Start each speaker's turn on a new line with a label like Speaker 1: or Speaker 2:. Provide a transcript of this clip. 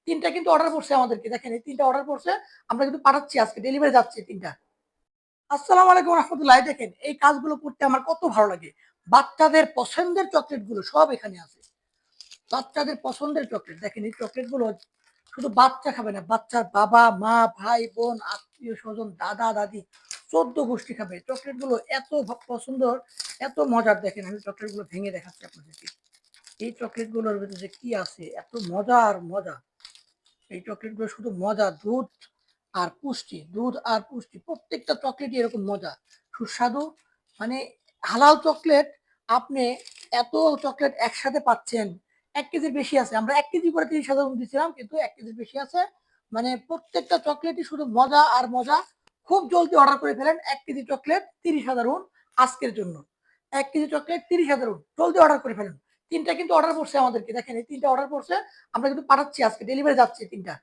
Speaker 1: তিনটা কিন্তু অর্ডার পড়ছে আমাদেরকে। দেখেন এই ৩ টা অর্ডার পড়ছে। আমরা কিন্তু পাঠাচ্ছি আজকে ডেলিভারি যাচ্ছে ৩ টা। আসসালামু আলাইকুম রাহমাতুল্লাহ। এই দেখেন এই কাজগুলো করতে আমার কত ভালো লাগে। বাচ্চাদের পছন্দের চকলেট গুলো সব এখানে আছে। বাচ্চাদের পছন্দের চকলেট। দেখেন এই চকলেট গুলো শুধু বাচ্চা খাবে না, বাচ্চার বাবা, মা, ভাই, বোন, আত্মীয়-স্বজন, দাদা-দাদি ১৪ গোষ্ঠী খাবে। চকলেট গুলো এত পছন্দর, এত মজার দেখেন আমি চকলেট গুলো ভেঙে দেখাচ্ছি আপনাদেরকে। এই চকলেট গুলোর ভেতরে যে কি আছে এত মজার মজা। এই চকলেটগুলো শুধু মজা, দুধ আর পুষ্টি। প্রত্যেকটা চকলেটই এরকম মজা, সুস্বাদু। মানে হালাল চকলেট আপনি এত চকলেট একসাথে পাচ্ছেন। ১ কেজির বেশি আছে। আমরা ১ কেজি করে ৩০,০০০ দিছিলাম কিন্তু ১ কেজির বেশি আছে। মানে প্রত্যেকটা চকলেটই শুধু মজা আর মজা। খুব জলদি অর্ডার করে ফেলেন। ১ কেজি চকলেট ৩০,০০০ আজকের জন্য। ১ কেজি চকলেট ৩০,০০০ জলদি অর্ডার করে ফেলেন। ৩ টা কিন্তু অর্ডার পড়ছে আমাদেরকে। দেখেন এই ৩ টা অর্ডার পড়ছে। আমরা কিন্তু পাঠাচ্ছি আজকে ডেলিভারি যাচ্ছে ৩ টা।